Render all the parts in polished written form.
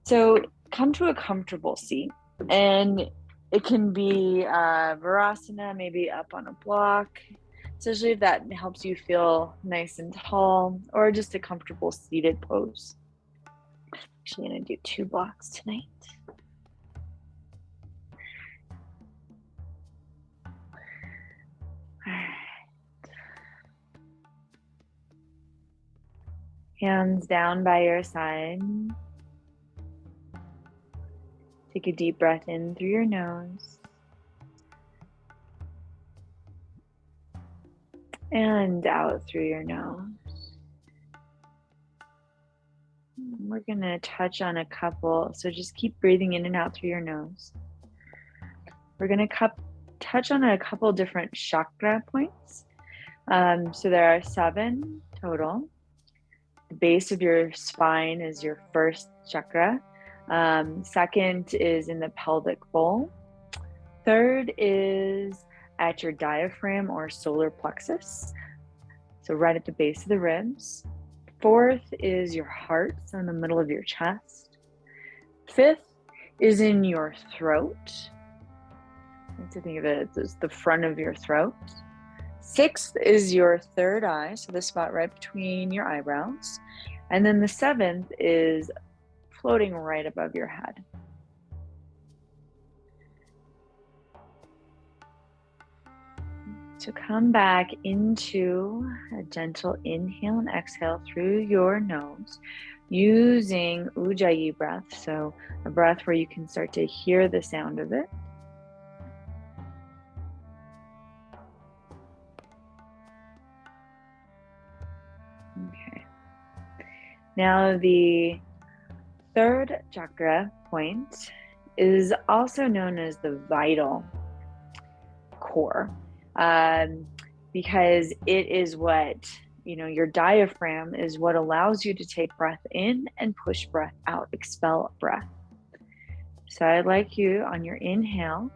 So come to a comfortable seat, and it can be Virasana, maybe up on a block, especially if that helps you feel nice and tall, or just a comfortable seated pose. Actually, I'm going to do 2 blocks tonight. All right. Hands down by your side. Take a deep breath in through your nose. And out through your nose. We're going to touch on a couple, so just keep breathing in and out through your nose. We're going to touch on a couple different chakra points. So there are 7 total. The base of your spine is your first chakra. Second is in the pelvic bowl. Third is at your diaphragm or solar plexus, so right at the base of the ribs. Fourth is your heart, so in the middle of your chest. Fifth is in your throat. I like to think of it as the front of your throat. Sixth is your third eye, so the spot right between your eyebrows. And then the 7th is floating right above your head. So come back into a gentle inhale and exhale through your nose using Ujjayi breath, so a breath where you can start to hear the sound of it. Okay. Now the third chakra point is also known as the vital core. Because it is what, your diaphragm is what allows you to take breath in and push breath out, expel breath. So I'd like you on your inhale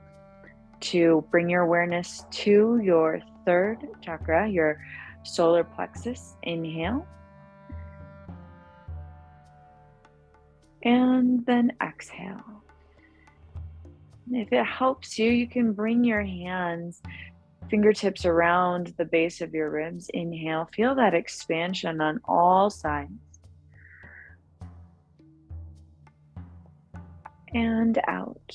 to bring your awareness to your third chakra, your solar plexus. Inhale. And then exhale. And if it helps you, you can bring your hands, fingertips around the base of your ribs. Inhale, feel that expansion on all sides. And out.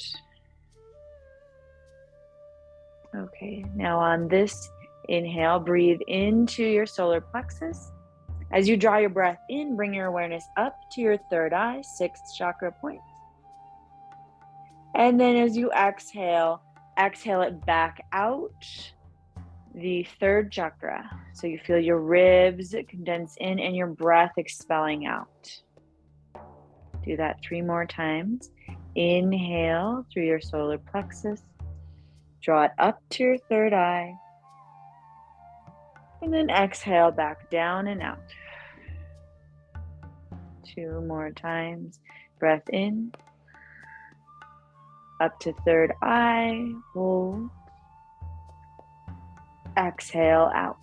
Okay, now on this inhale, breathe into your solar plexus. As you draw your breath in, bring your awareness up to your third eye, 6th chakra point. And then as you exhale it back out the third chakra. So you feel your ribs condense in and your breath expelling out. Do that 3 more times. Inhale through your solar plexus. Draw it up to your third eye. And then exhale back down and out. 2 more times. Breath in. Up to third eye. Hold. Exhale out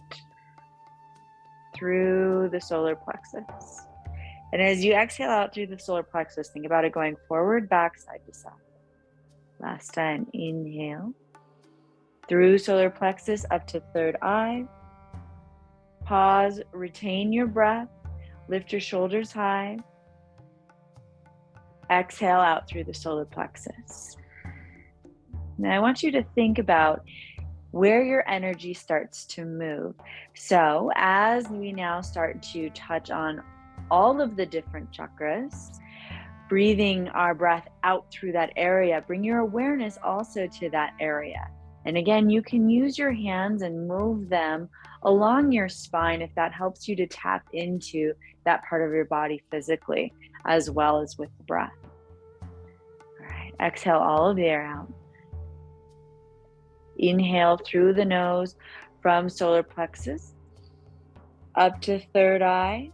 through the solar plexus. And as you exhale out through the solar plexus, think about it going forward, back, side to side. Last time, inhale through solar plexus up to third eye. Pause, retain your breath, lift your shoulders high. Exhale out through the solar plexus. Now I want you to think about where your energy starts to move. So as we now start to touch on all of the different chakras, breathing our breath out through that area, bring your awareness also to that area. And again, you can use your hands and move them along your spine if that helps you to tap into that part of your body physically, as well as with the breath. All right, exhale all of the air out. Inhale through the nose from solar plexus up to third eye.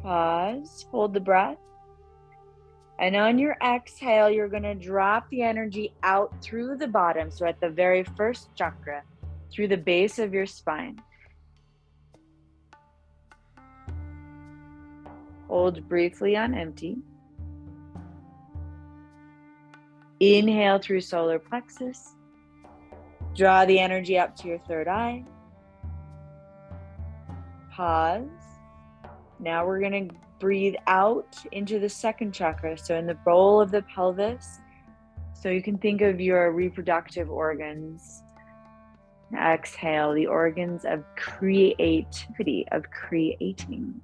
Pause, hold the breath. And on your exhale, you're going to drop the energy out through the bottom. So at the very first chakra, through the base of your spine. Hold briefly on empty. Inhale through solar plexus. Draw the energy up to your third eye. Pause. Now we're going to breathe out into the second chakra. So in the bowl of the pelvis. So you can think of your reproductive organs. Exhale, the organs of creativity, of creating.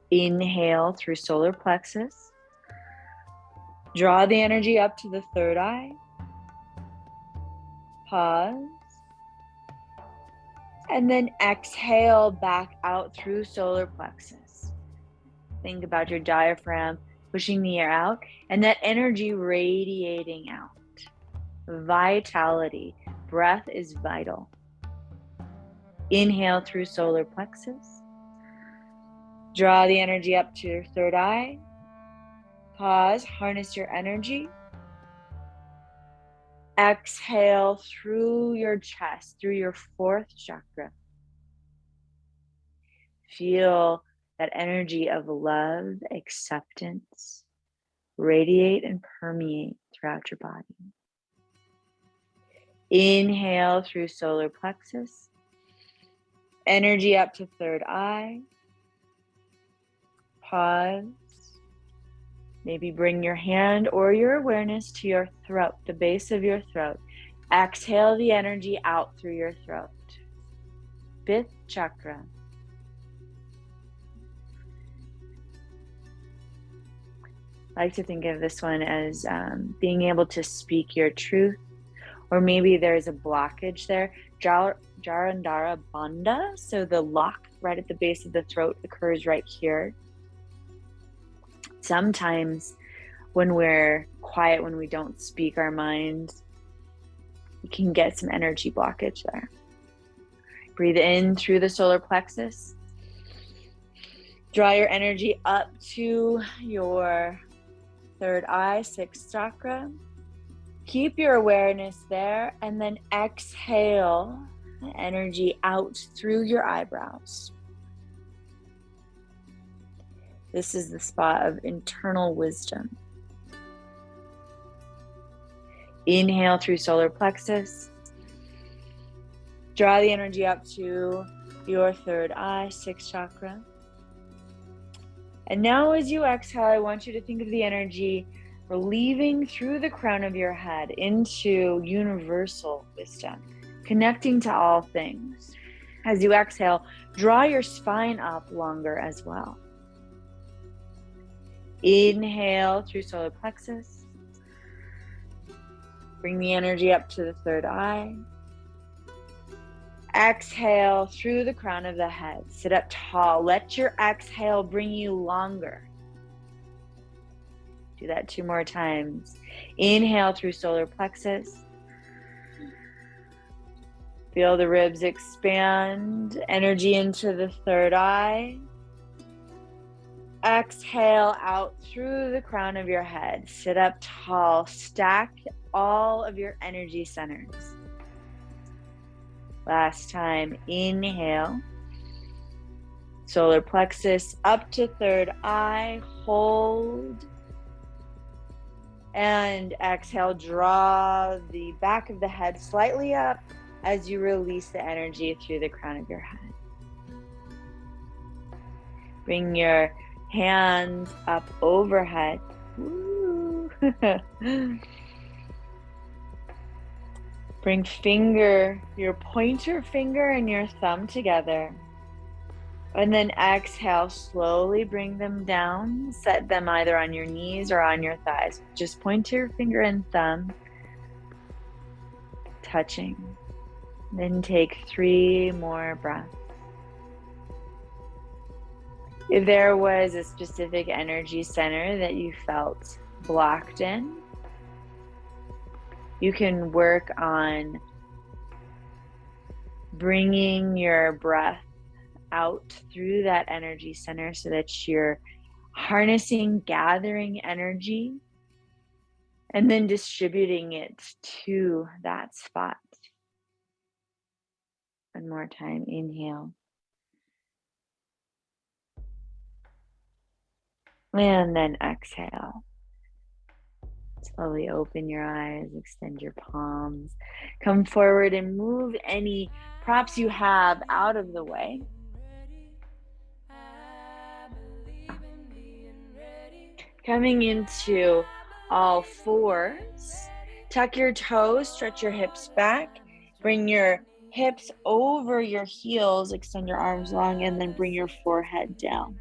Inhale through solar plexus. Draw the energy up to the third eye. Pause. And then exhale back out through solar plexus. Think about your diaphragm pushing the air out and that energy radiating out. Vitality. Breath is vital. Inhale through solar plexus. Draw the energy up to your third eye. Pause, harness your energy. Exhale through your chest, through your fourth chakra. Feel that energy of love, acceptance, radiate and permeate throughout your body. Inhale through solar plexus. Energy up to third eye. Pause. Maybe bring your hand or your awareness to your throat, the base of your throat. Exhale the energy out through your throat. Fifth chakra. I like to think of this one as being able to speak your truth, or maybe there's a blockage there. Jarandhara Bandha, so the lock right at the base of the throat occurs right here. Sometimes when we're quiet, when we don't speak our minds, we can get some energy blockage there. Breathe in through the solar plexus. Draw your energy up to your third eye, sixth chakra. Keep your awareness there and then exhale the energy out through your eyebrows. This is the spot of internal wisdom. Inhale through solar plexus. Draw the energy up to your third eye, sixth chakra. And now as you exhale, I want you to think of the energy relieving through the crown of your head into universal wisdom, connecting to all things. As you exhale, draw your spine up longer as well. Inhale through solar plexus. Bring the energy up to the third eye. Exhale through the crown of the head. Sit up tall. Let your exhale bring you longer. Do that 2 more times. Inhale through solar plexus. Feel the ribs expand. Energy into the third eye. Exhale out through the crown of your head. Sit up tall. Stack all of your energy centers. Last time. Inhale. Solar plexus up to third eye. Hold. And exhale. Draw the back of the head slightly up as you release the energy through the crown of your head. Bring your hands up overhead. Bring your pointer finger and your thumb together. And then exhale, slowly bring them down. Set them either on your knees or on your thighs. Just pointer finger and thumb touching. Then take 3 more breaths. If there was a specific energy center that you felt blocked in, you can work on bringing your breath out through that energy center so that you're harnessing, gathering energy, and then distributing it to that spot. One more time, inhale. And then exhale. Slowly open your eyes, extend your palms. Come forward and move any props you have out of the way. Coming into all fours. Tuck your toes, stretch your hips back. Bring your hips over your heels, extend your arms long, and then bring your forehead down.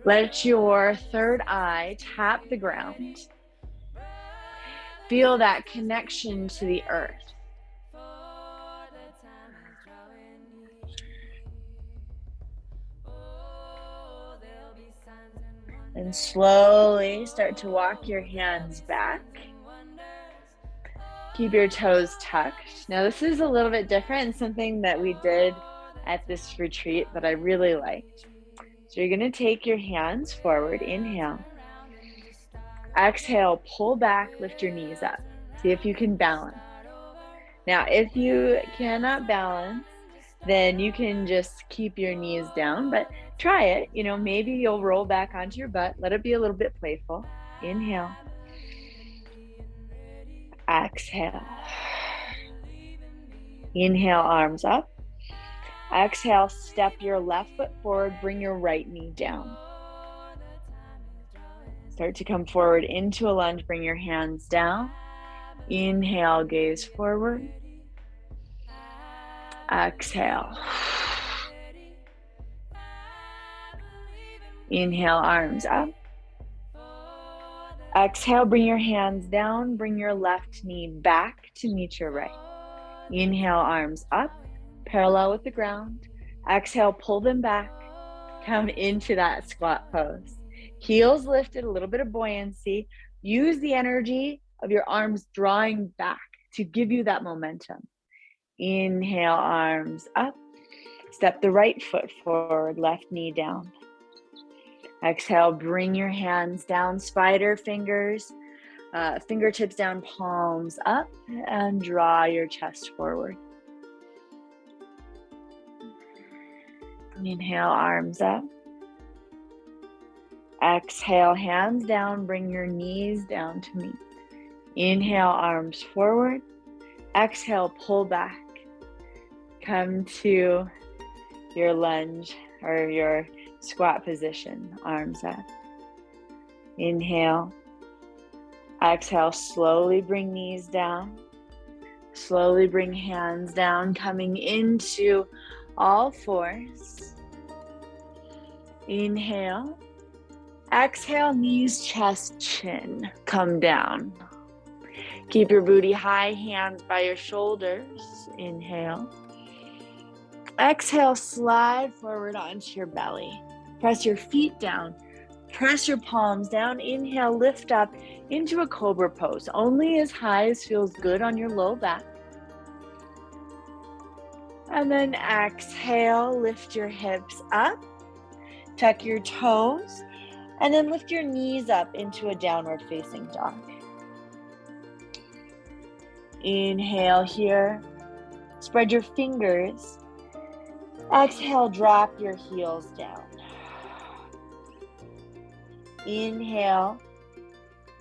Let your third eye tap the ground. Feel that connection to the earth. And slowly start to walk your hands back. Keep your toes tucked. Now this is a little bit different and something that we did at this retreat that I really liked. So you're going to take your hands forward, inhale. Exhale, pull back, lift your knees up. See if you can balance. Now, if you cannot balance, then you can just keep your knees down, but try it. You know, maybe you'll roll back onto your butt. Let it be a little bit playful. Inhale. Exhale. Inhale, arms up. Exhale, step your left foot forward, bring your right knee down. Start to come forward into a lunge, bring your hands down. Inhale, gaze forward. Exhale. Inhale, arms up. Exhale, bring your hands down, bring your left knee back to meet your right. Inhale, arms up, parallel with the ground. Exhale, pull them back, come into that squat pose. Heels lifted, a little bit of buoyancy. Use the energy of your arms drawing back to give you that momentum. Inhale, arms up. Step the right foot forward, left knee down. Exhale, bring your hands down, spider fingers, fingertips down, palms up, and draw your chest forward. Inhale, arms up. Exhale, hands down, bring your knees down to meet. Inhale, arms forward. Exhale, pull back. Come to your lunge or your squat position, arms up. Inhale. Exhale, slowly bring knees down. Slowly bring hands down, coming into all fours. Inhale. Exhale, knees, chest, chin, come down. Keep your booty high, hands by your shoulders. Inhale. Exhale, slide forward onto your belly. Press your feet down. Press your palms down. Inhale, lift up into a cobra pose. Only as high as feels good on your low back. And then exhale, lift your hips up. Tuck your toes. And then lift your knees up into a downward facing dog. Inhale here. Spread your fingers. Exhale, drop your heels down. Inhale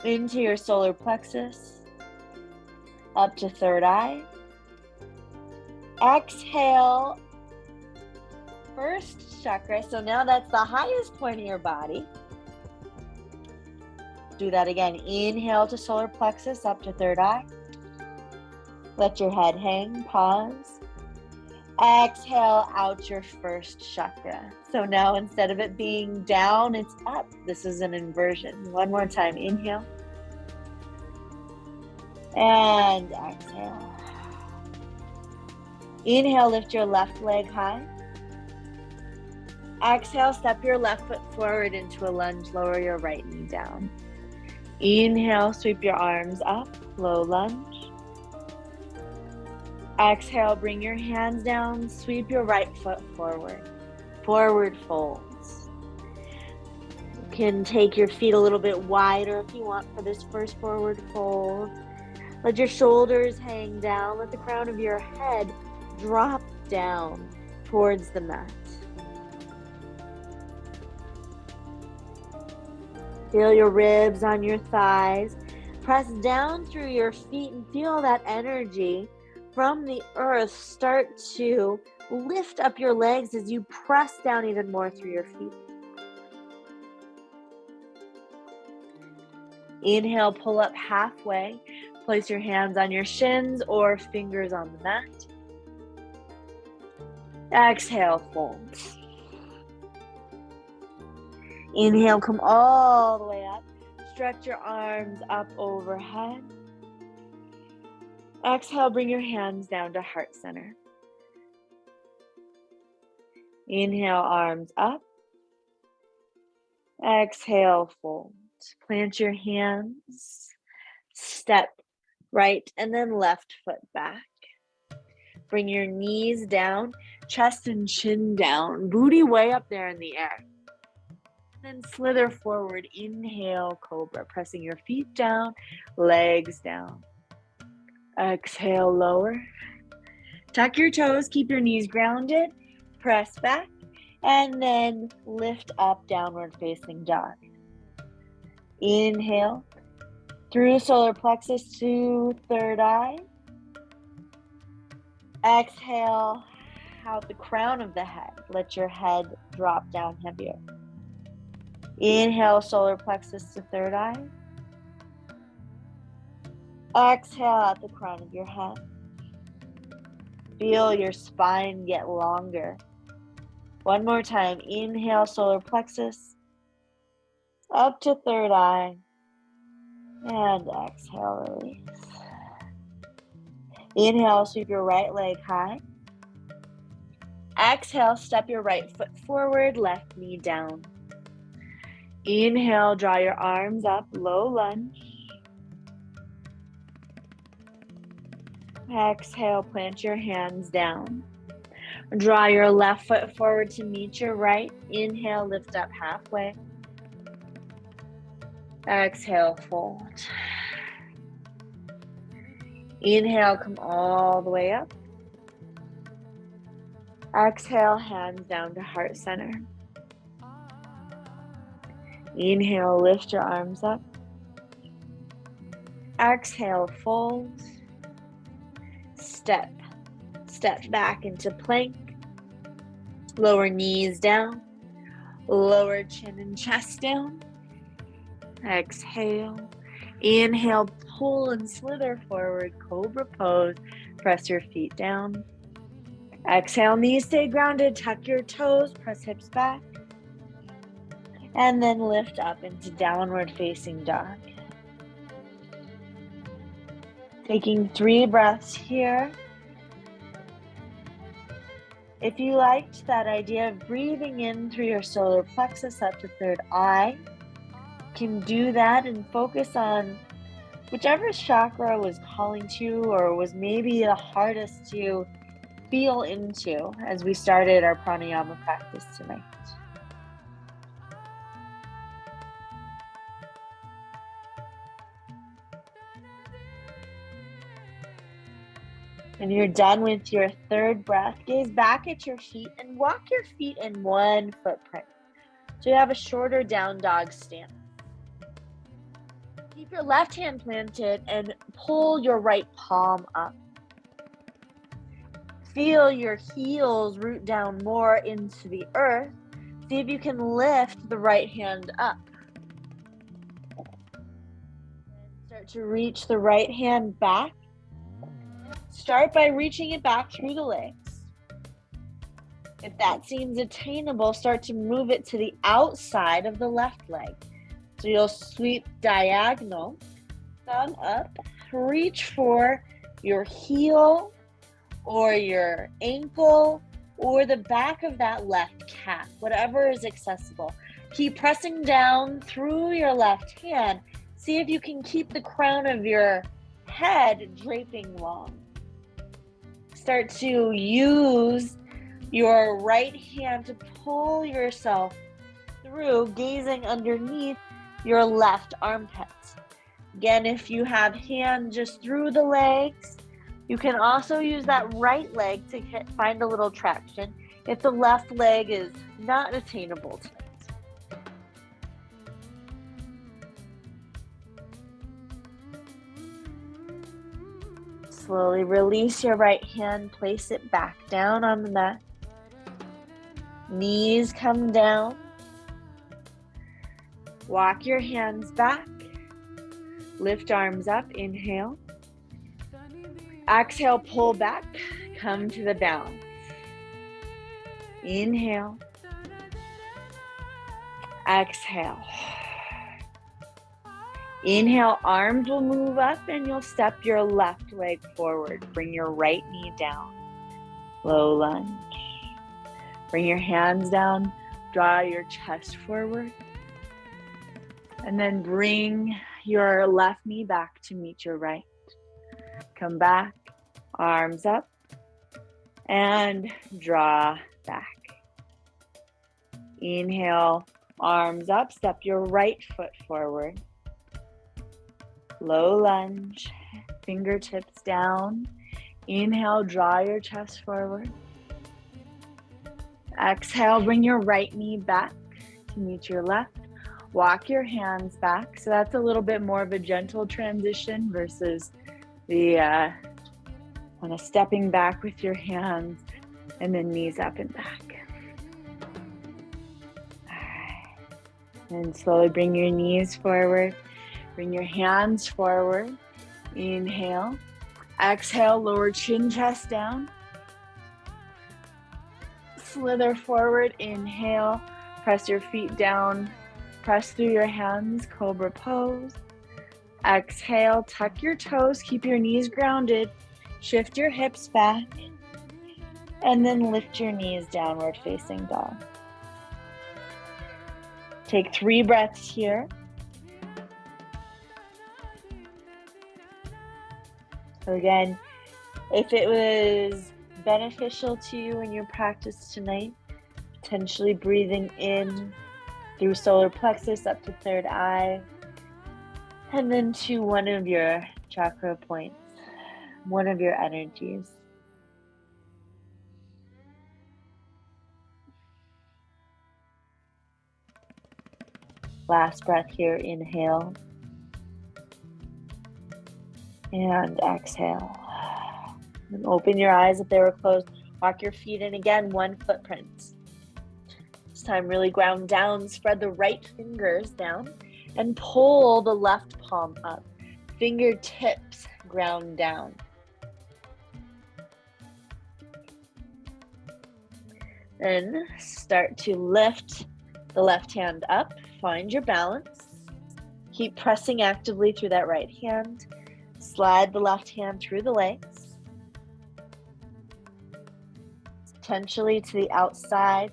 into your solar plexus, up to third eye. Exhale, first chakra. So now that's the highest point of your body. Do that again. Inhale to solar plexus, up to third eye. Let your head hang, pause. Exhale out your first chakra. So now instead of it being down, it's up. This is an inversion. One more time. Inhale. And exhale. Inhale, lift your left leg high. Exhale, step your left foot forward into a lunge. Lower your right knee down. Inhale, sweep your arms up, low lunge. Exhale, bring your hands down, sweep your right foot forward. Forward folds. You can take your feet a little bit wider if you want for this first forward fold. Let your shoulders hang down. Let the crown of your head drop down towards the mat. Feel your ribs on your thighs. Press down through your feet and feel that energy from the earth start to lift up your legs as you press down even more through your feet. Inhale, pull up halfway. Place your hands on your shins or fingers on the mat. Exhale, fold. Inhale, come all the way up. Stretch your arms up overhead. Exhale, bring your hands down to heart center. Inhale, arms up. Exhale, fold. Plant your hands. Step right and then left foot back. Bring your knees down, chest and chin down, booty way up there in the air. Then slither forward, inhale, cobra, pressing your feet down, legs down. Exhale, lower. Tuck your toes, keep your knees grounded, press back, and then lift up, downward facing dog. Inhale, through solar plexus to third eye. Exhale, out the crown of the head. Let your head drop down heavier. Inhale, solar plexus to third eye. Exhale out the crown of your head. Feel your spine get longer. One more time. Inhale, solar plexus. Up to third eye. And exhale, release. Inhale, sweep your right leg high. Exhale, step your right foot forward, left knee down. Inhale, draw your arms up, low lunge. Exhale, plant your hands down. Draw your left foot forward to meet your right. Inhale, lift up halfway. Exhale, fold. Inhale, come all the way up. Exhale, hands down to heart center. Inhale, lift your arms up. Exhale, fold. Step back into plank. Lower knees down. Lower chin and chest down. Exhale. Inhale, pull and slither forward, cobra pose. Press your feet down. Exhale, knees stay grounded, tuck your toes, press hips back. And then lift up into downward facing dog. Taking 3 breaths here. If you liked that idea of breathing in through your solar plexus up to third eye, you can do that and focus on whichever chakra was calling to you or was maybe the hardest to feel into as we started our pranayama practice tonight. When you're done with your 3rd breath, gaze back at your feet and walk your feet in one footprint. So you have a shorter down dog stance. Keep your left hand planted and pull your right palm up. Feel your heels root down more into the earth. See if you can lift the right hand up. Start to reach the right hand back. Start by reaching it back through the legs. If that seems attainable, start to move it to the outside of the left leg. So you'll sweep diagonal, thumb up, reach for your heel or your ankle or the back of that left calf, whatever is accessible. Keep pressing down through your left hand. See if you can keep the crown of your head draping long. Start to use your right hand to pull yourself through, gazing underneath your left armpit. Again, if you have hand just through the legs, you can also use that right leg to find a little traction if the left leg is not attainable tonight. Slowly release your right hand, place it back down on the mat. Knees come down. Walk your hands back. Lift arms up, inhale. Exhale, pull back, come to the balance. Inhale. Exhale. Inhale, arms will move up and you'll step your left leg forward. Bring your right knee down. Low lunge. Bring your hands down, draw your chest forward. And then bring your left knee back to meet your right. Come back, arms up, and draw back. Inhale, arms up, step your right foot forward. Low lunge, fingertips down. Inhale, draw your chest forward. Exhale, bring your right knee back to meet your left. Walk your hands back. So that's a little bit more of a gentle transition versus the kind of stepping back with your hands and then knees up and back. All right. And slowly bring your knees forward. Bring your hands forward. Inhale. Exhale, lower chin, chest down. Slither forward, inhale, press your feet down, press through your hands, cobra pose. Exhale, tuck your toes, keep your knees grounded, shift your hips back, and then lift your knees, downward facing dog. Take 3 breaths here. So again, if it was beneficial to you in your practice tonight, potentially breathing in through solar plexus up to third eye, and then to one of your chakra points, one of your energies. Last breath here, inhale and exhale. And open your eyes if they were closed. Walk your feet in again, 1 footprint. This time really ground down, spread the right fingers down and pull the left palm up. Fingertips ground down. Then start to lift the left hand up, find your balance. Keep pressing actively through that right hand. Slide the left hand through the legs. Potentially to the outside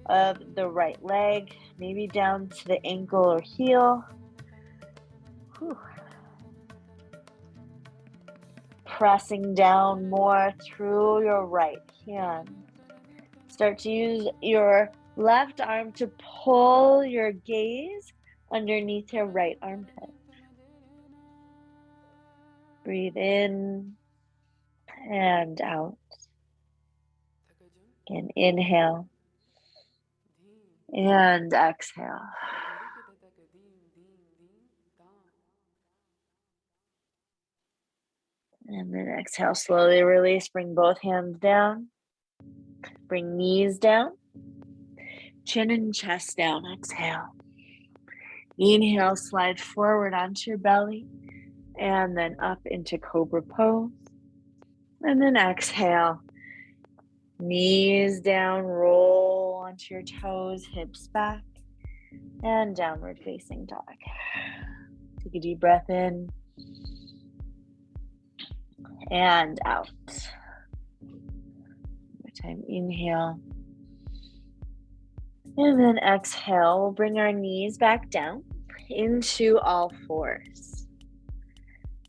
of the right leg, maybe down to the ankle or heel. Whew. Pressing down more through your right hand. Start to use your left arm to pull your gaze underneath your right armpit. Breathe in and out. And inhale and exhale. And then exhale, slowly release. Bring both hands down. Bring knees down. Chin and chest down. Exhale. Inhale, slide forward onto your belly. And then up into cobra pose. And then exhale. Knees down, roll onto your toes, hips back, and downward facing dog. Take a deep breath in and out. One more time, inhale. And then exhale, we'll bring our knees back down into all fours.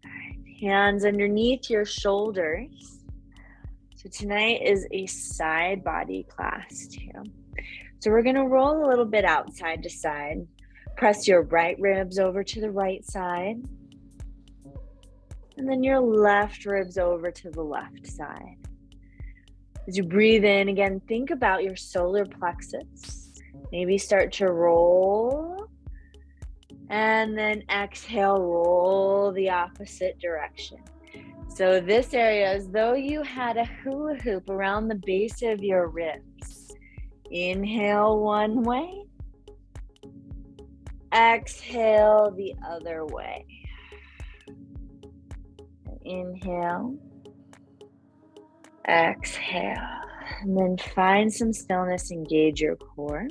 All right, hands underneath your shoulders. So tonight is a side body class too. So we're gonna roll a little bit out side to side. Press your right ribs over to the right side. And then your left ribs over to the left side. As you breathe in, again, think about your solar plexus. Maybe start to roll. And then exhale, roll the opposite direction. So this area is as though you had a hula hoop around the base of your ribs. Inhale one way. Exhale the other way. Inhale. Exhale. And then find some stillness, engage your core.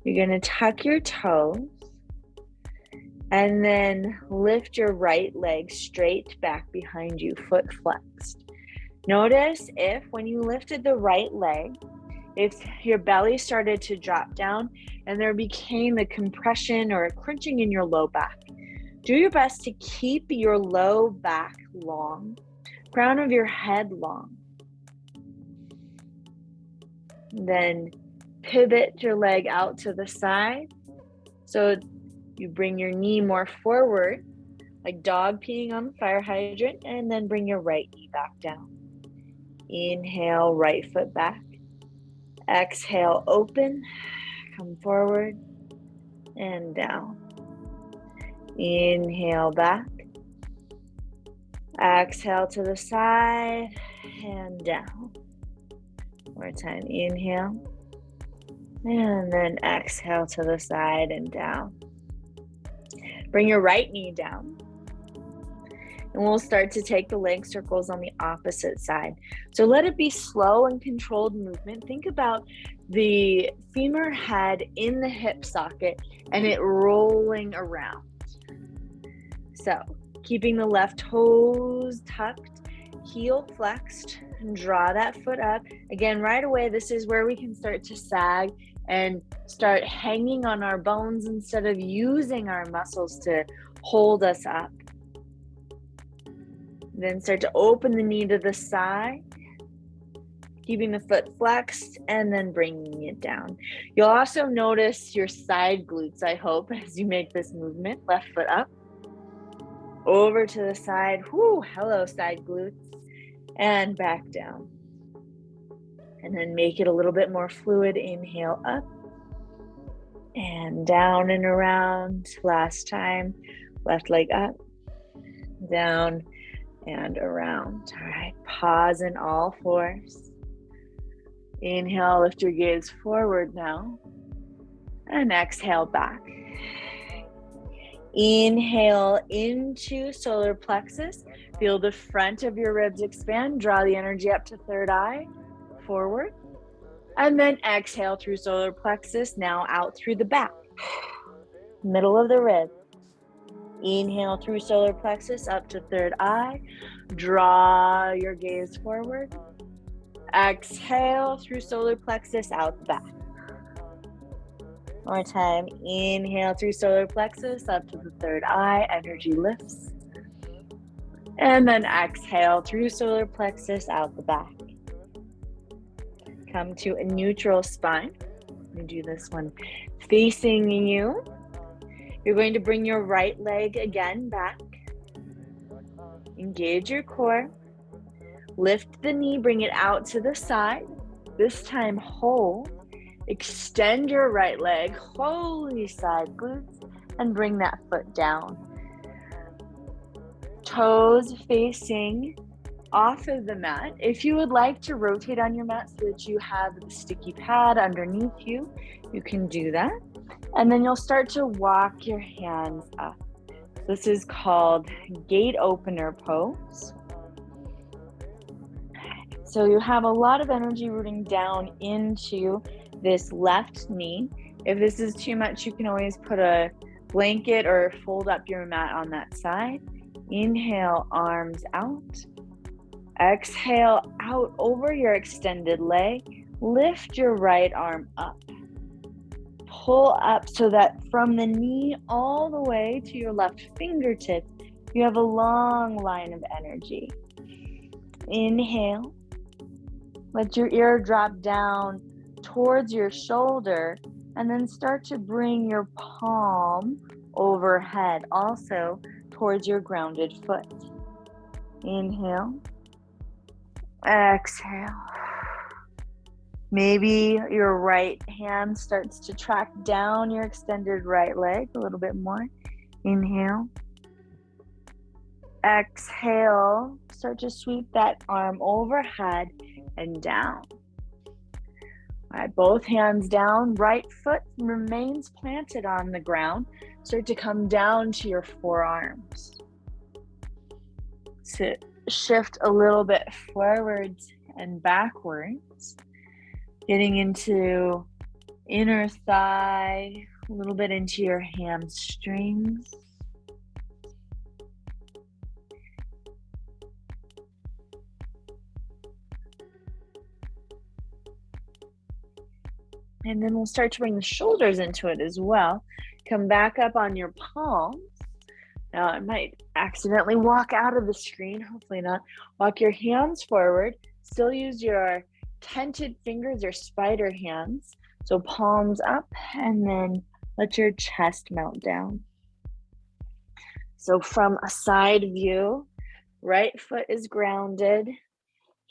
You're going to tuck your toes and then lift your right leg straight back behind you, foot flexed. Notice if when you lifted the right leg, if your belly started to drop down and there became a compression or a crunching in your low back, do your best to keep your low back long, crown of your head long. Then pivot your leg out to the side. So you bring your knee more forward, like dog peeing on the fire hydrant, and then bring your right knee back down. Inhale, right foot back. Exhale, open, come forward and down. Inhale back. Exhale to the side and down. One more time, inhale. And then exhale to the side and down. Bring your right knee down. And we'll start to take the leg circles on the opposite side. So let it be slow and controlled movement. Think about the femur head in the hip socket and it rolling around. So keeping the left toes tucked, heel flexed, and draw that foot up. Again, right away, this is where we can start to sag and start hanging on our bones instead of using our muscles to hold us up. Then start to open the knee to the side, keeping the foot flexed, and then bringing it down. You'll also notice your side glutes, I hope, as you make this movement. Left foot up, over to the side. Whoo, hello, side glutes. And back down. And then make it a little bit more fluid. Inhale up and down and around. Last time, left leg up, down and around. All right, pause in all fours. Inhale, lift your gaze forward now. And exhale back. Inhale into solar plexus. Feel the front of your ribs expand. Draw the energy up to third eye, forward. And then exhale through solar plexus, now out through the back. Middle of the rib. Inhale through solar plexus up to third eye. Draw your gaze forward. Exhale through solar plexus out the back. One more time. Inhale through solar plexus up to the third eye. Energy lifts. And then exhale through solar plexus out the back. Come to a neutral spine. Let me do this one facing you. You're going to bring your right leg again back. Engage your core. Lift the knee, bring it out to the side. This time hold. Extend your right leg, holy side glutes, and bring that foot down. Toes facing off of the mat. If you would like to rotate on your mat so that you have the sticky pad underneath you, you can do that. And then you'll start to walk your hands up. This is called gate opener pose. So you have a lot of energy rooting down into this left knee. If this is too much, you can always put a blanket or fold up your mat on that side. Inhale, arms out. Exhale, out over your extended leg. Lift your right arm up. Pull up so that from the knee all the way to your left fingertip, you have a long line of energy. Inhale. Let your ear drop down towards your shoulder and then start to bring your palm overhead, also towards your grounded foot. Inhale. Exhale. Maybe your right hand starts to track down your extended right leg a little bit more. Inhale. Exhale, start to sweep that arm overhead and down. All right, both hands down, right foot remains planted on the ground. Start to come down to your forearms. So shift a little bit forwards and backwards, getting into inner thigh, a little bit into your hamstrings. And then we'll start to bring the shoulders into it as well. Come back up on your palms. Now, I might accidentally walk out of the screen, hopefully not. Walk your hands forward. Still use your tented fingers or spider hands. So palms up, and then let your chest melt down. So from a side view, right foot is grounded,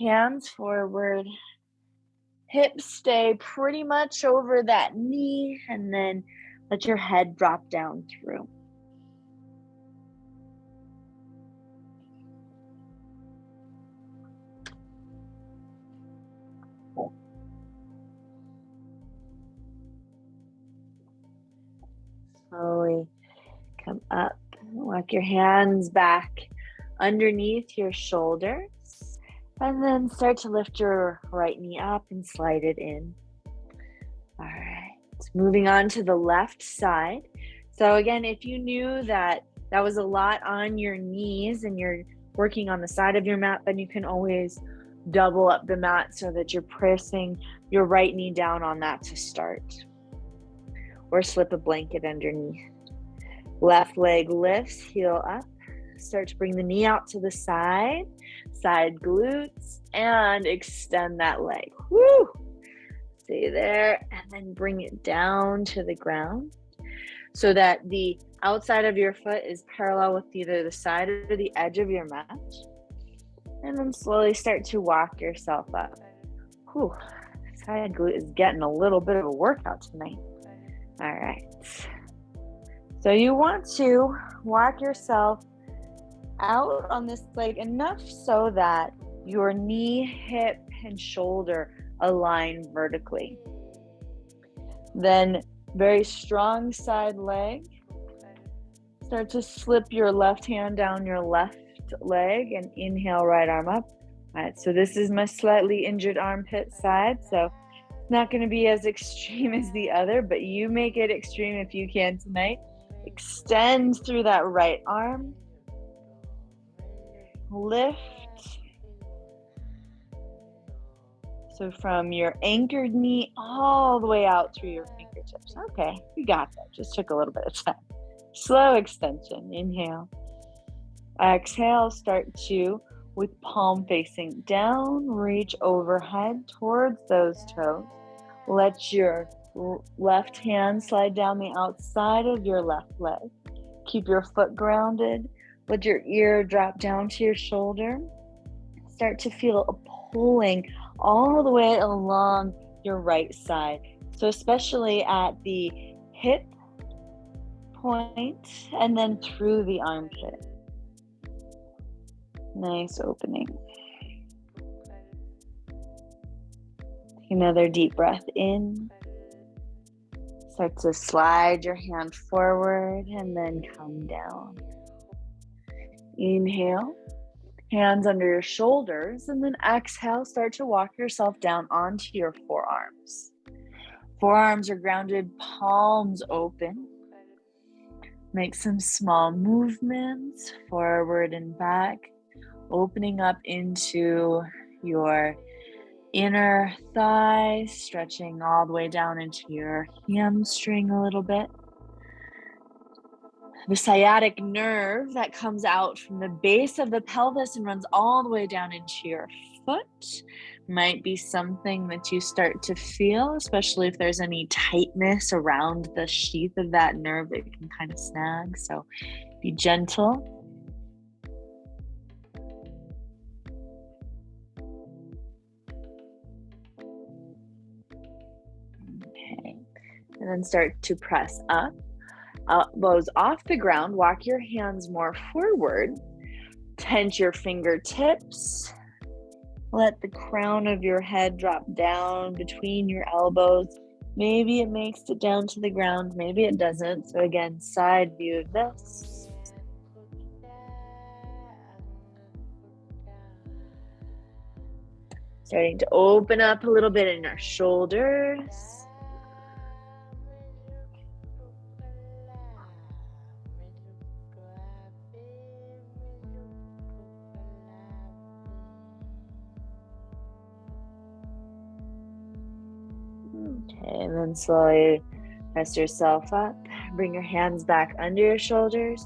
hands forward, hips stay pretty much over that knee, and then let your head drop down through. Slowly come up, walk your hands back underneath your shoulders, and then start to lift your right knee up and slide it in. All right, moving on to the left side. So again, if you knew that was a lot on your knees and you're working on the side of your mat, then you can always double up the mat so that you're pressing your right knee down on that to start. Or slip a blanket underneath. Left leg lifts, heel up. Start to bring the knee out to the side glutes, and extend that leg. Woo! Stay there, and then bring it down to the ground so that the outside of your foot is parallel with either the side or the edge of your mat. And then slowly start to walk yourself up. Whew, side glute is getting a little bit of a workout tonight. All right. So you want to walk yourself out on this leg enough so that your knee, hip, and shoulder align vertically. Then very strong side leg. Start to slip your left hand down your left leg and inhale, right arm up. All right, so this is my slightly injured armpit side. So it's not going to be as extreme as the other, but you make it extreme if you can tonight. Extend through that right arm. Lift. So from your anchored knee all the way out through your fingertips. Okay, you got that. Just took a little bit of time. Slow extension. Inhale. Exhale. Start to, with palm facing down, reach overhead towards those toes. Let your left hand slide down the outside of your left leg. Keep your foot grounded. Let your ear drop down to your shoulder. Start to feel a pulling all the way along your right side. So especially at the hip point and then through the armpit. Nice opening. Take another deep breath in. Start to slide your hand forward and then come down. Inhale, hands under your shoulders, and then exhale, start to walk yourself down onto your forearms. Forearms are grounded, palms open. Make some small movements forward and back, opening up into your inner thigh, stretching all the way down into your hamstring a little bit. The sciatic nerve that comes out from the base of the pelvis and runs all the way down into your foot might be something that you start to feel, especially if there's any tightness around the sheath of that nerve that can kind of snag. So be gentle. Okay, and then start to press up. Elbows off the ground, walk your hands more forward. Tense your fingertips. Let the crown of your head drop down between your elbows. Maybe it makes it down to the ground, maybe it doesn't. So again, side view of this. Starting to open up a little bit in our shoulders. Okay, and then slowly rest yourself up. Bring your hands back under your shoulders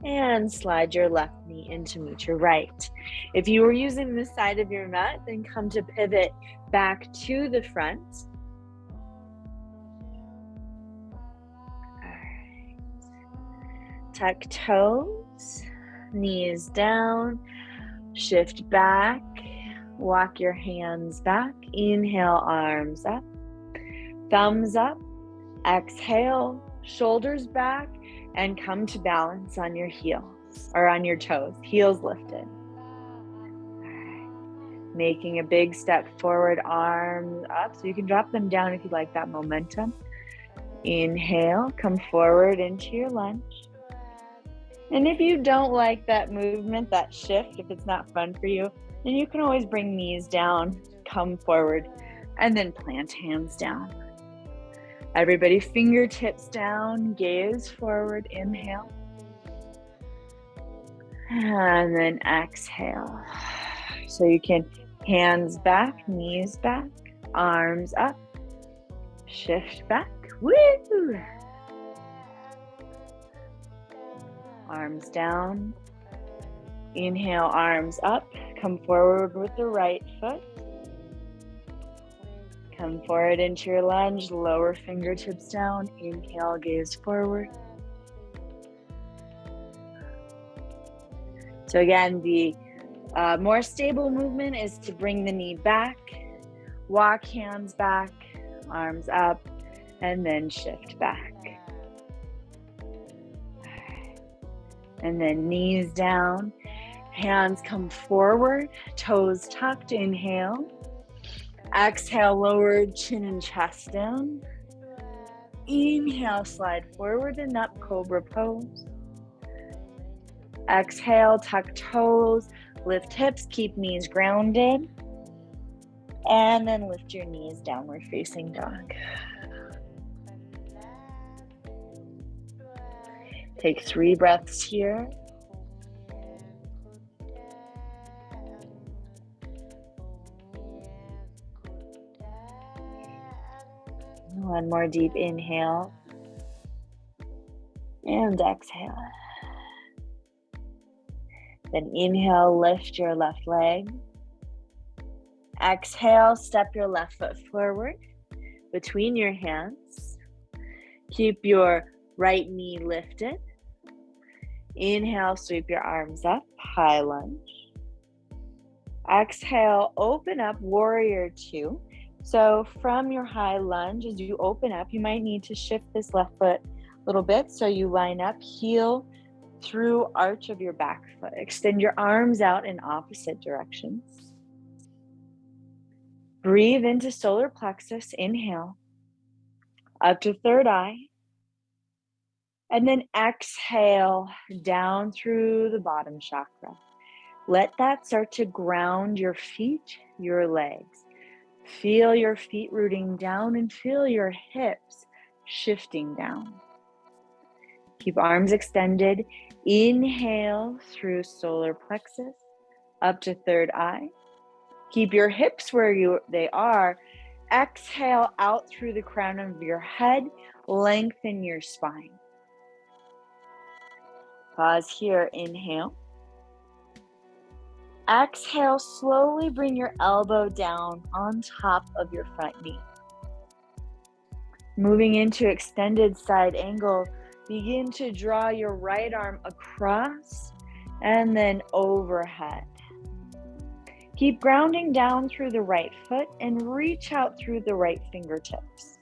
and slide your left knee in to meet your right. If you were using this side of your mat, then come to pivot back to the front. All right. Tuck toes, knees down, shift back, walk your hands back. Inhale, arms up, thumbs up. Exhale, shoulders back, and come to balance on your heels or on your toes, heels lifted. All right. Making a big step forward, arms up, so you can drop them down if you like that momentum. Inhale, come forward into your lunge. And if you don't like that movement, that shift, if it's not fun for you, then you can always bring knees down, come forward, and then plant hands down. Everybody, fingertips down, gaze forward, inhale. And then exhale. So you can hands back, knees back, arms up, shift back. Woo! Arms down. Inhale, arms up. Come forward with the right foot. Come forward into your lunge, lower fingertips down. Inhale, gaze forward. So again, the more stable movement is to bring the knee back, walk hands back, arms up, and then shift back. And then knees down, hands come forward, toes tucked, inhale. Exhale, lower chin and chest down. Inhale, slide forward and up, cobra pose. Exhale, tuck toes, lift hips, keep knees grounded. And then lift your knees, downward facing dog. Take 3 breaths here. One more deep inhale and exhale. Then inhale, lift your left leg. Exhale, step your left foot forward between your hands. Keep your right knee lifted. Inhale, sweep your arms up, high lunge. Exhale, open up, warrior 2. So from your high lunge, as you open up, you might need to shift this left foot a little bit so you line up, heel through arch of your back foot. Extend your arms out in opposite directions. Breathe into solar plexus, inhale, up to third eye. And then exhale down through the bottom chakra. Let that start to ground your feet, your legs. Feel your feet rooting down and feel your hips shifting down. Keep arms extended. Inhale through solar plexus up to third eye. Keep your hips where they are. Exhale out through the crown of your head. Lengthen your spine. Pause here. Inhale. Exhale, slowly bring your elbow down on top of your front knee. Moving into extended side angle, begin to draw your right arm across and then overhead. Keep grounding down through the right foot and reach out through the right fingertips.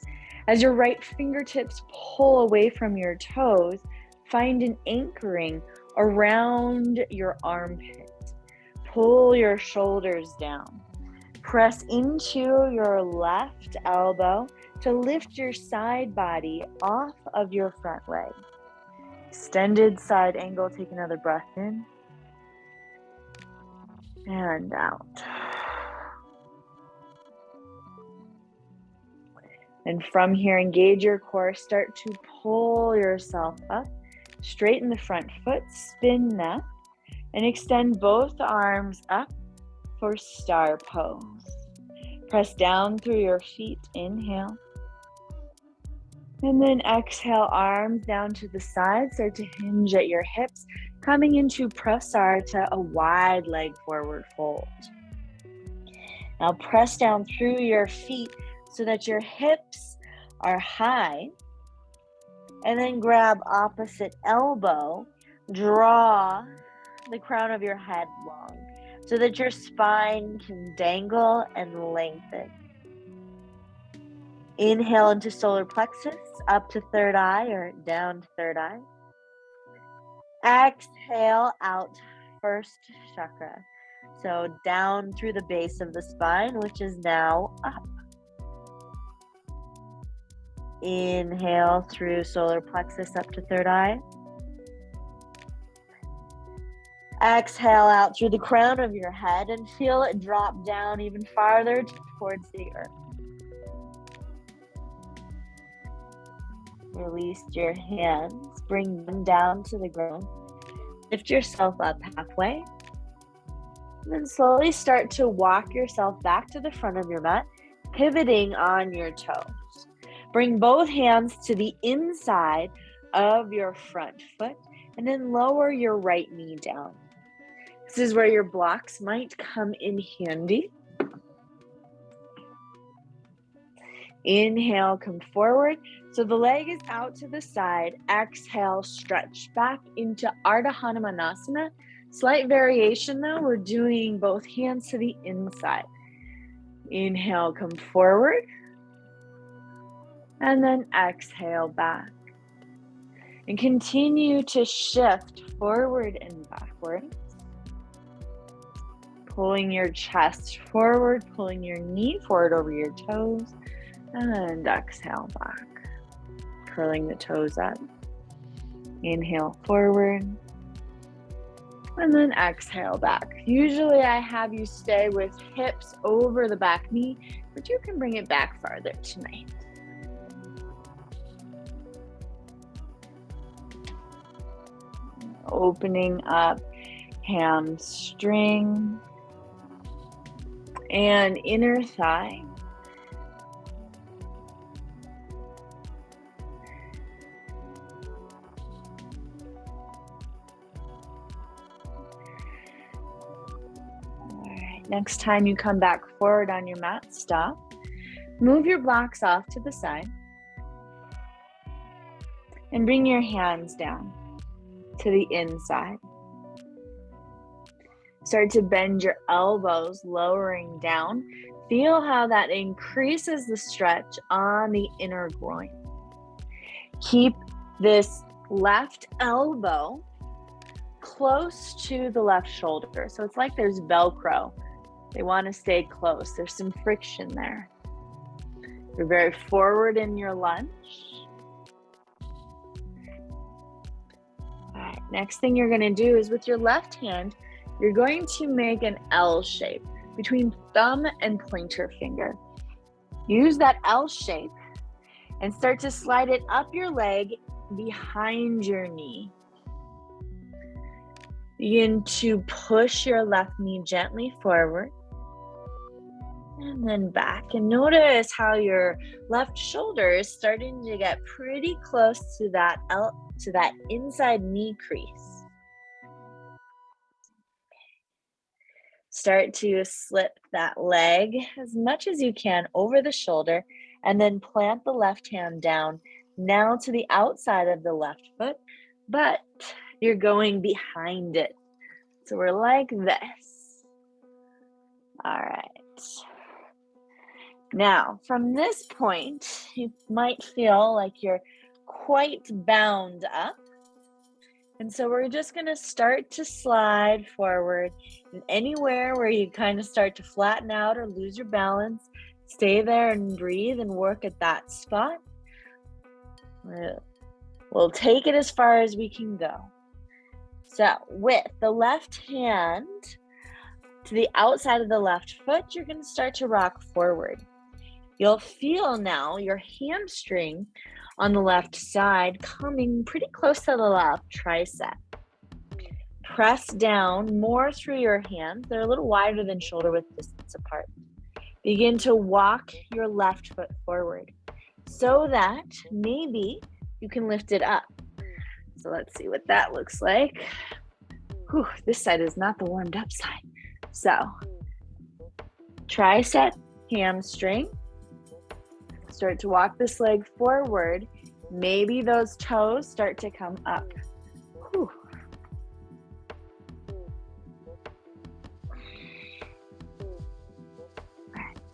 As your right fingertips pull away from your toes, find an anchoring around your armpit. pull your shoulders down. Press into your left elbow to lift your side body off of your front leg. Extended side angle. Take another breath in and out. And from here, engage your core. Start to pull yourself up. Straighten the front foot, spin that, and extend both arms up for star pose. Press down through your feet. Inhale. And then exhale, arms down to the side. Start to hinge at your hips, coming into prasarita, a wide leg forward fold. Now press down through your feet so that your hips are high. And then grab opposite elbow. Draw the crown of your head long so that your spine can dangle and lengthen. Inhale into solar plexus, up to third eye or down to third eye. Exhale out first chakra. So down through the base of the spine, which is now up. Inhale through solar plexus up to third eye. Exhale out through the crown of your head and feel it drop down even farther towards the earth. Release your hands, bring them down to the ground. Lift yourself up halfway. And then slowly start to walk yourself back to the front of your mat, pivoting on your toes. Bring both hands to the inside of your front foot and then lower your right knee down. This is where your blocks might come in handy. Inhale, come forward. So the leg is out to the side. Exhale, stretch back into Ardha Hanumanasana. Slight variation though, we're doing both hands to the inside. Inhale, come forward. And then exhale back. And continue to shift forward and backwards. Pulling your chest forward, pulling your knee forward over your toes. And exhale back. Curling the toes up. Inhale forward. And then exhale back. Usually I have you stay with hips over the back knee, but you can bring it back farther tonight. Opening up hamstring and inner thigh. All right, next time you come back forward on your mat, stop. Move your blocks off to the side and bring your hands down to the inside. Start to bend your elbows, lowering down. Feel how that increases the stretch on the inner groin. Keep this left elbow close to the left shoulder. So it's like there's Velcro. They want to stay close. There's some friction there. You're very forward in your lunge. All right, next thing you're going to do is with your left hand, you're going to make an L shape between thumb and pointer finger. Use that L shape and start to slide it up your leg behind your knee. Begin to push your left knee gently forward and then back. And notice how your left shoulder is starting to get pretty close to that inside knee crease. Start to slip that leg as much as you can over the shoulder and then plant the left hand down now to the outside of the left foot, but you're going behind it. So we're like this. All right. Now, from this point, you might feel like you're quite bound up. And so we're just going to start to slide forward. And anywhere where you kind of start to flatten out or lose your balance, stay there and breathe and work at that spot. We'll take it as far as we can go. So with the left hand to the outside of the left foot, you're going to start to rock forward. You'll feel now your hamstring on the left side coming pretty close to the left tricep. Press down more through your hands. They're a little wider than shoulder width distance apart. Begin to walk your left foot forward so that maybe you can lift it up. So let's see what that looks like. Whew, this side is not the warmed up side. So tricep, hamstring. Start to walk this leg forward. Maybe those toes start to come up. Whew.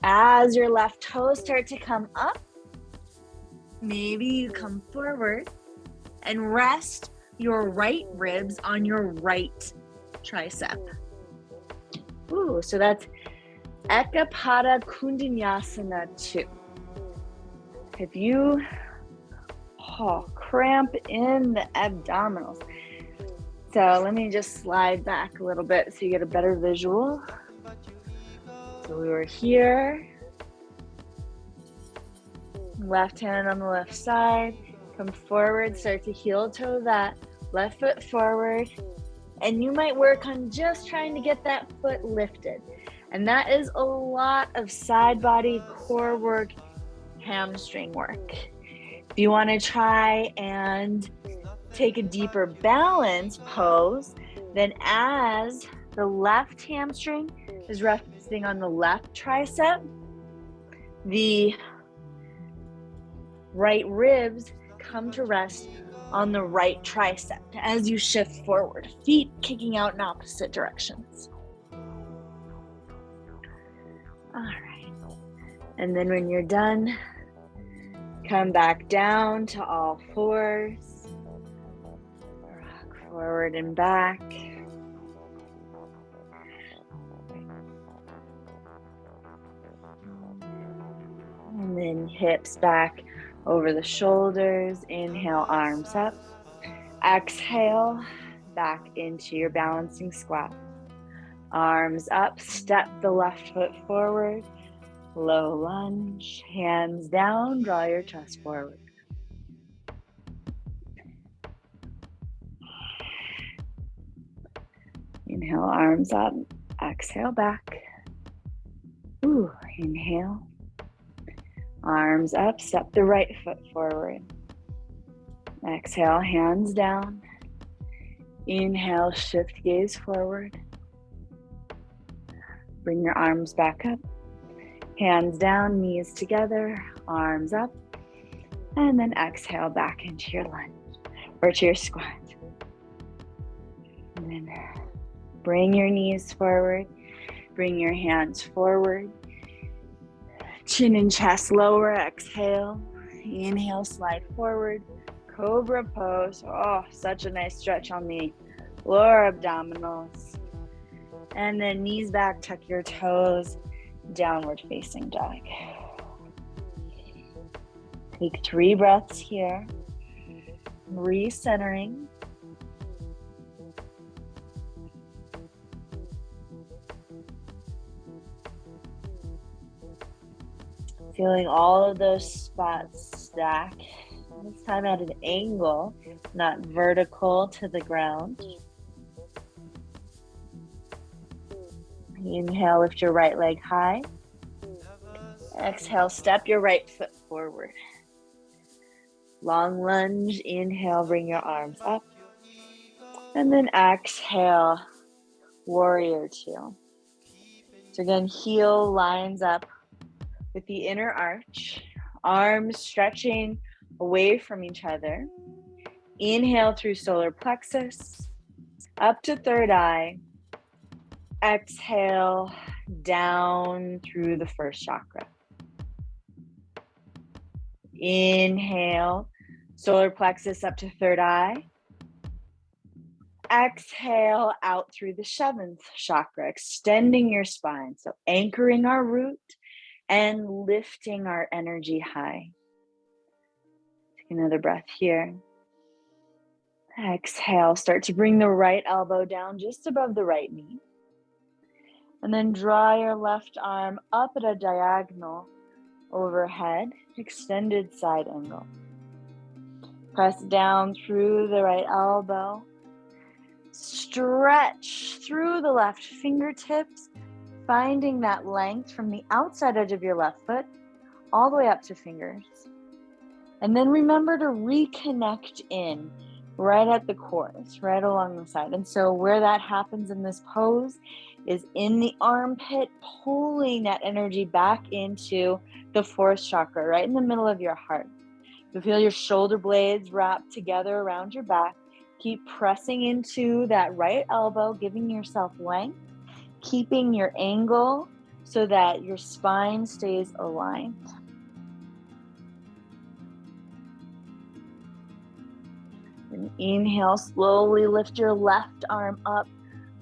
As your left toes start to come up, maybe you come forward and rest your right ribs on your right tricep. Ooh, so that's Ekapada Koundinyasana 2. If you cramp in the abdominals. So let me just slide back a little bit so you get a better visual. So we were here. Left hand on the left side. Come forward, start to heel toe that left foot forward. And you might work on just trying to get that foot lifted. And that is a lot of side body, core work, hamstring work. If you want to try and take a deeper balance pose, then as the left hamstring is resting on the left tricep, the right ribs come to rest on the right tricep as you shift forward, feet kicking out in opposite directions. All right. And then when you're done, come back down to all fours. Rock forward and back. And then hips back over the shoulders. Inhale, arms up. Exhale, back into your balancing squat. Arms up, step the left foot forward. Low lunge, hands down, draw your chest forward. Inhale, arms up. Exhale, back. Ooh, inhale. Arms up, step the right foot forward. Exhale, hands down. Inhale, shift gaze forward. Bring your arms back up. Hands down, knees together, arms up. And then exhale back into your lunge or to your squat. And then bring your knees forward. Bring your hands forward. Chin and chest lower, exhale. Inhale, slide forward. Cobra pose. Oh, such a nice stretch on the lower abdominals. And then knees back, tuck your toes, downward facing dog. Take 3 breaths here. Recentering. Feeling all of those spots stack. This time at an angle, not vertical to the ground. Inhale, lift your right leg high. Exhale, step your right foot forward. Long lunge, inhale, bring your arms up. And then exhale, warrior 2. So again, heel lines up with the inner arch. Arms stretching away from each other. Inhale through solar plexus, up to third eye. Exhale down through the first chakra. Inhale, solar plexus up to third eye. Exhale out through the 7th chakra, extending your spine. So anchoring our root and lifting our energy high. Take another breath here. Exhale, start to bring the right elbow down just above the right knee. And then draw your left arm up at a diagonal overhead, extended side angle. Press down through the right elbow. Stretch through the left fingertips, finding that length from the outside edge of your left foot all the way up to fingers. And then remember to reconnect in right at the cores, right along the side. And so where that happens in this pose is in the armpit, pulling that energy back into the 4th chakra, right in the middle of your heart. You feel your shoulder blades wrap together around your back. Keep pressing into that right elbow, giving yourself length, keeping your angle so that your spine stays aligned. And inhale, slowly lift your left arm up,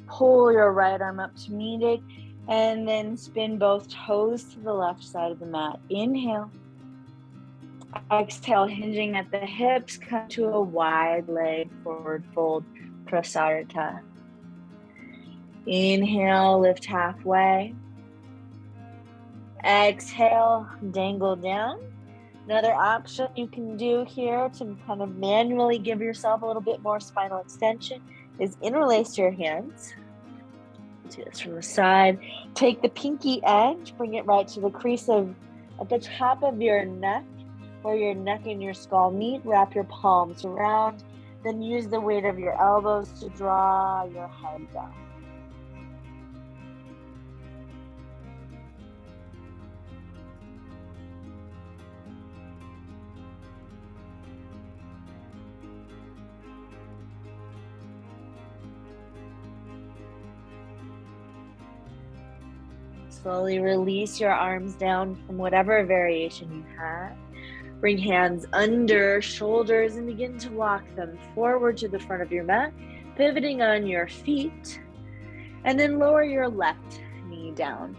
pull your right arm up to meet it, and then spin both toes to the left side of the mat. Inhale. Exhale, hinging at the hips, come to a wide leg forward fold, prasarita. Inhale, lift halfway. Exhale, dangle down. Another option you can do here to kind of manually give yourself a little bit more spinal extension is interlace your hands. Do this from the side. Take the pinky edge, bring it right to the crease of at the top of your neck, where your neck and your skull meet. Wrap your palms around, then use the weight of your elbows to draw your head down. Slowly release your arms down from whatever variation you have. Bring hands under shoulders and begin to walk them forward to the front of your mat, pivoting on your feet. And then lower your left knee down.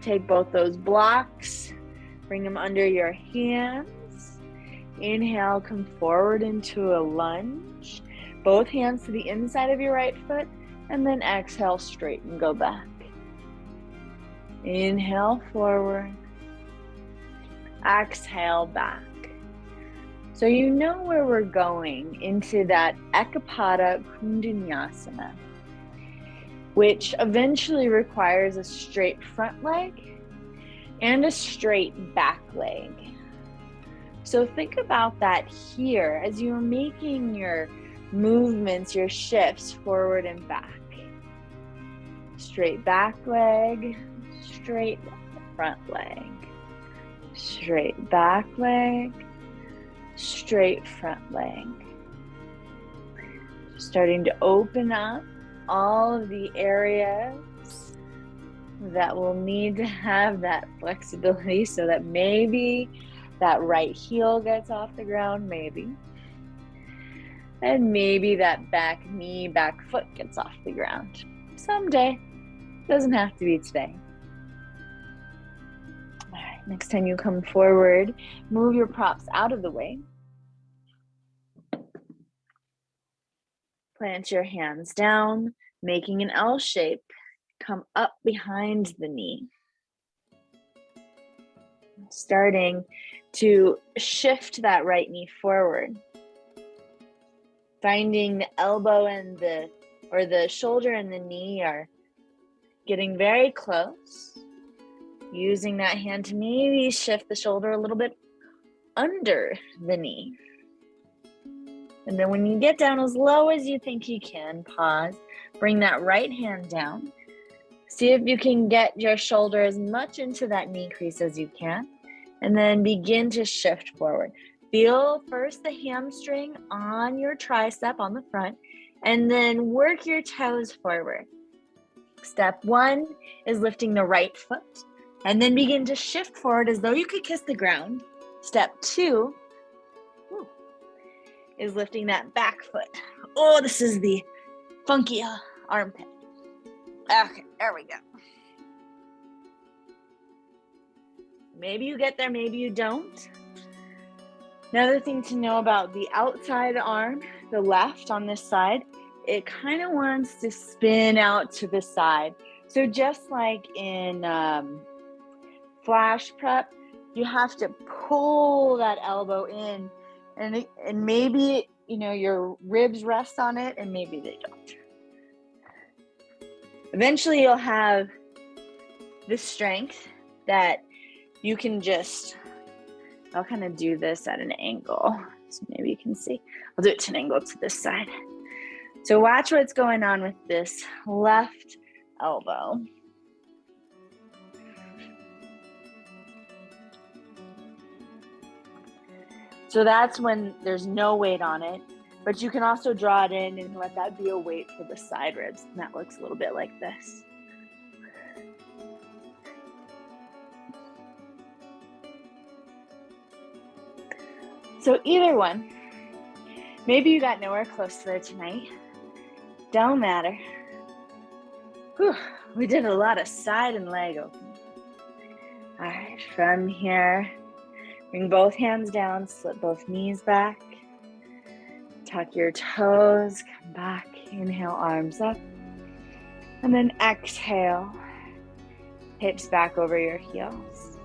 Take both those blocks, bring them under your hands. Inhale, come forward into a lunge. Both hands to the inside of your right foot, and then exhale, straighten, go back. Inhale, forward. Exhale, back. So you know where we're going into that Ekapada Koundinyasana, which eventually requires a straight front leg and a straight back leg. So think about that here as you're making your movements, your shifts forward and back. Straight back leg, straight front leg. Straight back leg, straight front leg. Starting to open up all of the areas that will need to have that flexibility so that maybe that right heel gets off the ground, maybe. And maybe that back knee, back foot gets off the ground. Someday. Doesn't have to be today. All right, next time you come forward, move your props out of the way. Plant your hands down, making an L shape. Come up behind the knee. Starting to shift that right knee forward. Finding the elbow and the shoulder and the knee are getting very close. Using that hand to maybe shift the shoulder a little bit under the knee. And then when you get down as low as you think you can, pause. Bring that right hand down. See if you can get your shoulder as much into that knee crease as you can. And then begin to shift forward. Feel first the hamstring on your tricep on the front, and then work your toes forward. Step 1 is lifting the right foot, and then begin to shift forward as though you could kiss the ground. Step 2 is lifting that back foot Oh, this is the funky armpit. Okay, there we go. Maybe you get there, maybe you don't. Another thing to know about the outside arm, the left on this side, it kind of wants to spin out to the side. So just like in flash prep, you have to pull that elbow in, and maybe, you know, your ribs rest on it and maybe they don't. Eventually you'll have the strength that you can just, I'll kind of do this at an angle so maybe you can see. I'll do it to an angle to this side. So watch what's going on with this left elbow. So that's when there's no weight on it, but you can also draw it in and let that be a weight for the side ribs. And that looks a little bit like this. So either one, maybe you got nowhere close to there tonight. Don't matter. Whew, we did a lot of side and leg opening. All right, from here, bring both hands down, slip both knees back. Tuck your toes, come back, inhale, arms up. And then exhale, hips back over your heels.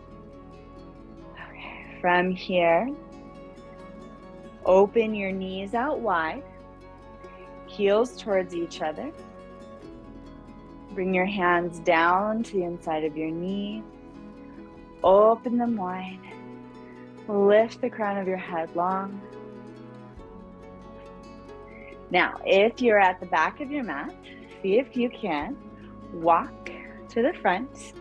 Okay, from here, open your knees out wide, heels towards each other. Bring your hands down to the inside of your knee. Open them wide. Lift the crown of your head long. Now, if you're at the back of your mat, see if you can walk to the front.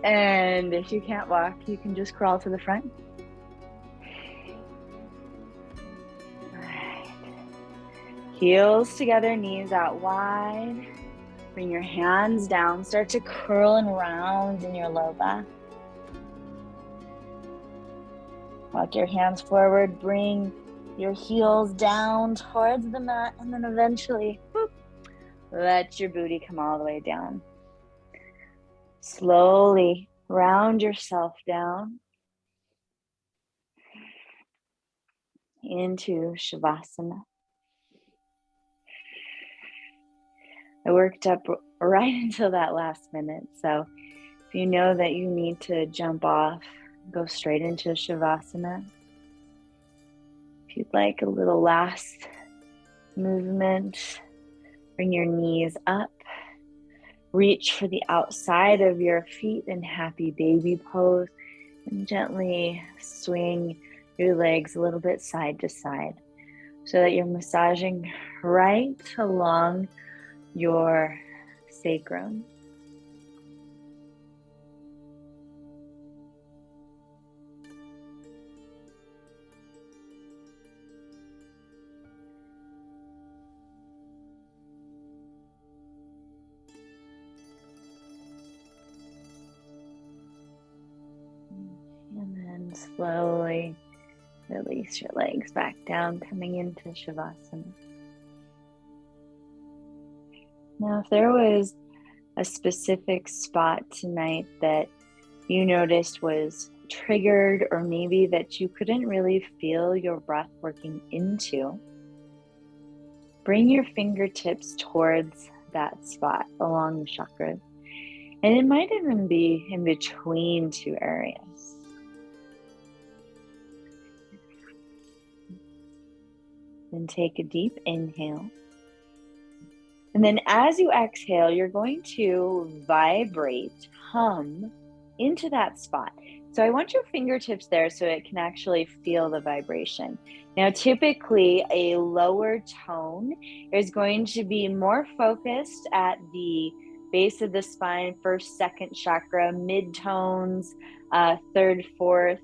And if you can't walk, you can just crawl to the front. All right. Heels together, knees out wide. Bring your hands down. Start to curl and round in your low back. Walk your hands forward. Bring your heels down towards the mat, and then eventually, whoop, let your booty come all the way down. Slowly round yourself down into Shavasana. I worked up right until that last minute, so if you know that you need to jump off, go straight into Shavasana. If you'd like a little last movement, bring your knees up. Reach for the outside of your feet in happy baby pose and gently swing your legs a little bit side to side so that you're massaging right along your sacrum. And then slowly release your legs back down, coming into Shavasana. Now, if there was a specific spot tonight that you noticed was triggered, or maybe that you couldn't really feel your breath working into, bring your fingertips towards that spot along the chakras. And it might even be in between two areas. Then take a deep inhale. And then as you exhale, you're going to vibrate, hum into that spot. So I want your fingertips there so it can actually feel the vibration. Now, typically a lower tone is going to be more focused at the base of the spine, first, second chakra, mid-tones, third, fourth,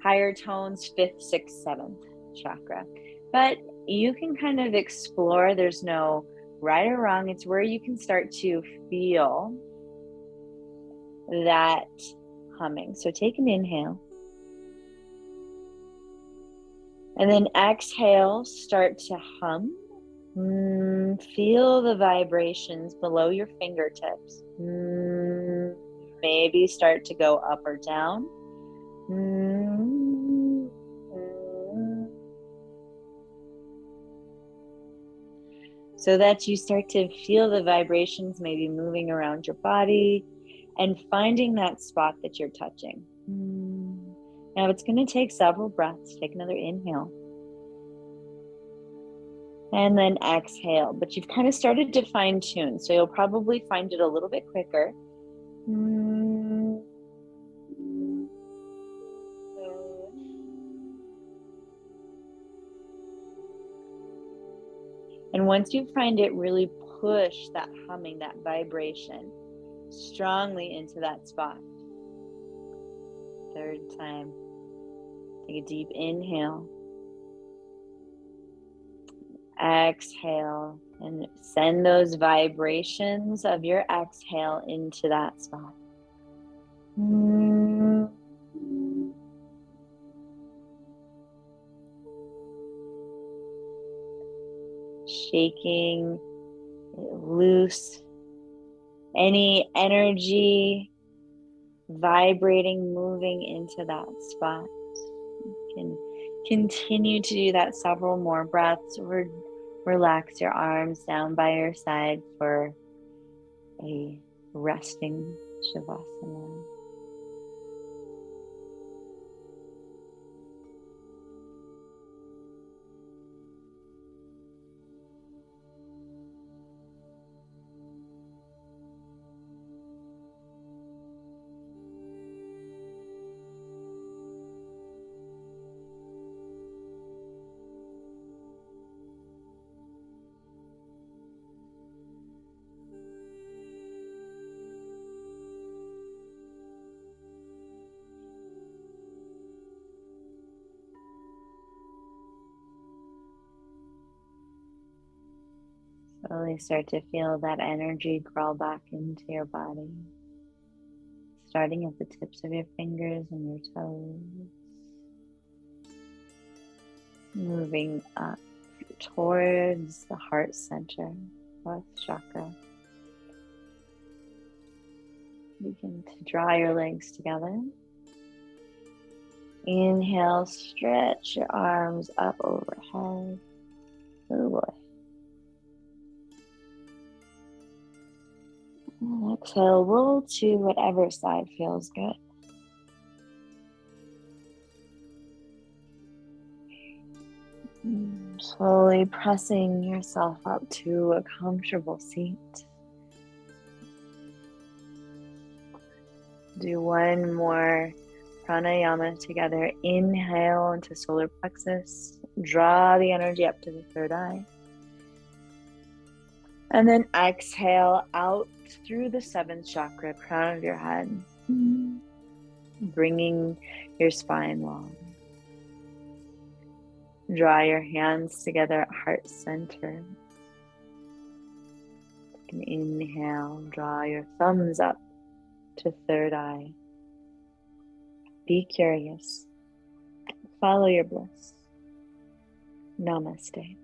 higher tones, fifth, sixth, seventh chakra. But you can kind of explore. There's no right or wrong. It's where you can start to feel that humming. So take an inhale. And then exhale, start to hum. Feel the vibrations below your fingertips. Maybe start to go up or down. So that you start to feel the vibrations maybe moving around your body and finding that spot that you're touching. Now it's going to take several breaths. Take another inhale. And then exhale. But you've kind of started to fine tune, so you'll probably find it a little bit quicker. And once you find it, really push that humming, that vibration strongly into that spot. Third time. Take a deep inhale. Exhale. And send those vibrations of your exhale into that spot. Shaking loose any energy vibrating, moving into that spot. You can continue to do that several more breaths, or relax your arms down by your side for a resting Shavasana. Slowly start to feel that energy crawl back into your body, starting at the tips of your fingers and your toes, moving up towards the heart center, fourth chakra. Begin to draw your legs together. Inhale, stretch your arms up overhead. Oh boy. And exhale, roll to whatever side feels good. Slowly pressing yourself up to a comfortable seat. Do one more pranayama together. Inhale into solar plexus. Draw the energy up to the third eye. And then exhale out through the seventh chakra, crown of your head. Bringing your spine long. Draw your hands together at heart center. And inhale, draw your thumbs up to third eye. Be curious. Follow your bliss. Namaste.